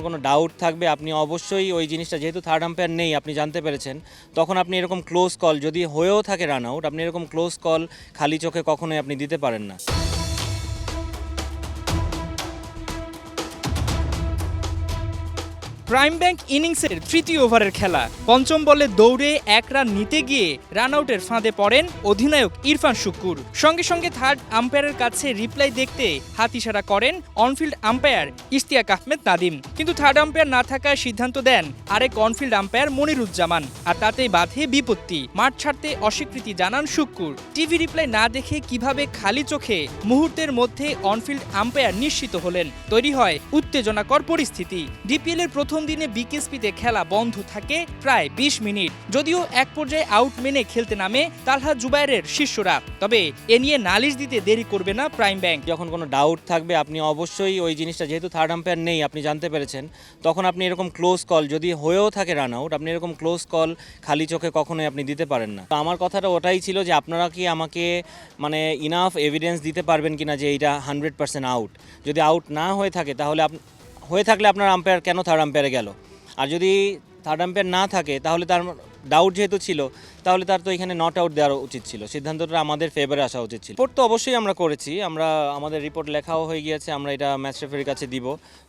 কোনো ডাউট থাকবে আপনি অবশ্যই ওই জিনিসটা, যেহেতু থার্ড আম্পায়ার নেই আপনি জানতে পেরেছেন, তখন আপনি এরকম ক্লোজ কল যদি হয়েও থাকে রান আউট, আপনি এরকম ক্লোজ কল খালি চোখে কখনোই আপনি দিতে পারেন না। প্রাইম ব্যাংক ইনিংসের তৃতীয় ওভারের খেলা, পঞ্চম বলে দৌড়ে এক রান নিতে গিয়ে রান আউটের ফাঁদে পড়েন অধিনায়ক ইরফান শুক্কুর। সঙ্গে সঙ্গে থার্ড আম্পায়ারের কাছে রিপ্লাই দেখতে হাত ইশারা করেন অনফিল্ড আম্পায়ার ইশতিয়াক আহমেদ নাদিম, কিন্তু থার্ড আম্পায়ার না থাকায় সিদ্ধান্ত দেন আরেক অনফিল্ড আম্পায়ার মনিরুজ্জামান, আর তাতেই বাধে বিপত্তি। মাঠ ছাড়তে অস্বীকৃতি জানান শুক্কুর। টিভি রিপ্লাই না দেখে কিভাবে খালি চোখে মুহূর্তের মধ্যে অনফিল্ড আম্পায়ার নিশ্চিত হলেন, তৈরি হয় উত্তেজনাকর পরিস্থিতি। ডিপিএল এর প্রথম দিনে বিকেএসপিতে খেলা বন্ধ থাকে প্রায় 20 মিনিট, যদিও এক পর্যায়ে আউট মেনে খেলতে নামে তালহা জুবায়েরের শিষ্যরা। তবে এ নিয়ে নালিশ দিতে দেরি করবে না প্রাইম ব্যাংক। যখন কোনো ডাউট থাকবে আপনি অবশ্যই ওই জিনিসটা, যেহেতু থার্ড আম্পায়ার নেই আপনি জানতে পেরেছেন, তখন আপনি এরকম ক্লোজ কল যদি হয়েও থাকে রান আউট, আপনি এরকম ক্লোজ কল খালি চোখে কখনোই আপনি দিতে পারেন না। তো আমার কথাটা ওটাই ছিল যে আপনারা কি আমাকে মানে ইনাফ এভিডেন্স দিতে পারবেন কিনা যে এইটা 100% আউট। যদি আউট না হয়ে থাকে তাহলে হয়ে থাকলে আপনার আম্পায়ার কেন থার্ড আম্পায়ারে গেল, আর যদি থার্ড আম্পায়ার না থাকে তাহলে তার ডাউট যেহেতু ছিল তাহলে তার তো এখানে নট আউট দেওয়া উচিত ছিল, সিদ্ধান্তটা আমাদের ফেভারে আসা উচিত ছিল। রিপোর্ট তো অবশ্যই আমরা করেছি, আমাদের রিপোর্ট লেখাও হয়ে গিয়েছে, আমরা এটা ম্যাচ রেফারির কাছে দিব।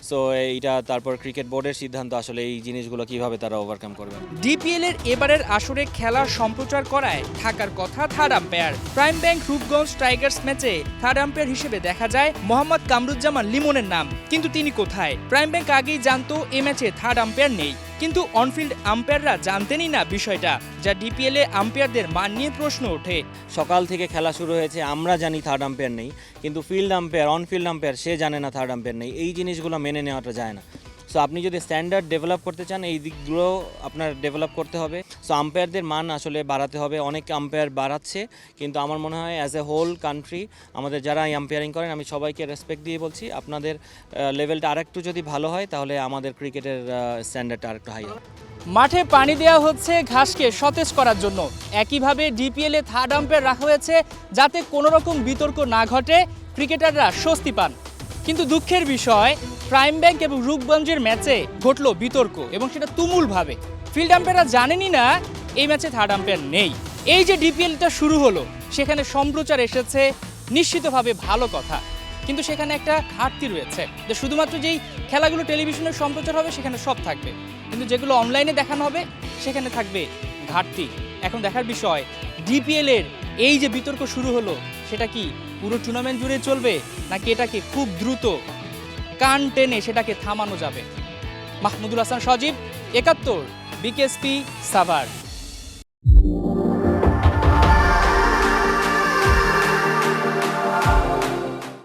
সো এইটা তারপর ক্রিকেট বোর্ডের সিদ্ধান্ত আসলে এই জিনিসগুলো কিভাবে তারা ওভারকাম করবে। ডিপিএল এর এবারের আসরে খেলা সম্প্রচার করায় থাকার কথা third umpire. Prime bank Rupganj Tigers ম্যাচে থার্ড আম্পায়ার হিসেবে দেখা যায় মোহাম্মদ কামরুজ্জামান লিমনের নাম, কিন্তু তিনি কোথায়? প্রাইম ব্যাংক আগেই জানতো এ ম্যাচে থার্ড আম্পায়ার নেই, কিন্তু অনফিল্ড আম্পায়াররা জানতেনই না বিষয়টা, যা ডিপিএল এ আম্পায়ারদের মান নিয়ে প্রশ্ন ওঠে। সকাল থেকে খেলা শুরু হয়েছে, আমরা জানি থার্ড আম্পায়ার নেই, কিন্তু ফিল্ড আম্পায়ার অনফিল্ড আম্পায়ার সে জানে না থার্ড আম্পায়ার নেই। এই জিনিসগুলো মেনে নেওয়াটা যায় না। সো আপনি যদি স্ট্যান্ডার্ড ডেভেলপ করতে চান এই দিকগুলো আপনার ডেভেলপ করতে হবে। সো আম্পায়ারদের মান আসলে বাড়াতে হবে, অনেক আম্পায়ার বাড়াচ্ছে, কিন্তু আমার মনে হয় অ্যাজ এ হোল কান্ট্রি আমাদের যারা আম্পায়ারিং করেন আমি সবাইকে রেসপেক্ট দিয়ে বলছি, আপনাদের লেভেলটা আরেকটু যদি ভালো হয় তাহলে আমাদের ক্রিকেটের স্ট্যান্ডার্ডটা আরেকটু হাই হবে। মাঠে পানি দেওয়া হচ্ছে ঘাসকে সতেজ করার জন্য, একইভাবে ডিপিএল এ থার্ড আম্পায়ার রাখা হয়েছে যাতে কোনো রকম বিতর্ক না ঘটে, ক্রিকেটাররা স্বস্তি পান। কিন্তু দুঃখের বিষয়, প্রাইম ব্যাংক এবং রূপগঞ্জের ম্যাচে ঘটলো বিতর্ক, এবং সেটা তুমুলভাবে। ফিল্ড আম্পায়াররা জানেনই না এই ম্যাচে থার্ড আম্পায়ার নেই। এই যে ডিপিএলটা শুরু হলো, সেখানে সম্প্রচার এসেছে নিশ্চিতভাবে ভালো কথা, কিন্তু সেখানে একটা ঘাটতি রয়েছে যে শুধুমাত্র যেই খেলাগুলো টেলিভিশনে সম্প্রচার হবে সেখানে সব থাকবে, কিন্তু যেগুলো অনলাইনে দেখানো হবে সেখানে থাকবে ঘাটতি। এখন দেখার বিষয় ডিপিএল এর এই যে বিতর্ক শুরু হলো সেটা কি পুরো টুর্নামেন্ট জুড়ে চলবে, নাকি এটাকে খুব দ্রুত কান টেনে সেটাকে থামানো যাবে। মাহমুদুল হাসান সজীব, ৭১, বিকেএসপি, সাভার।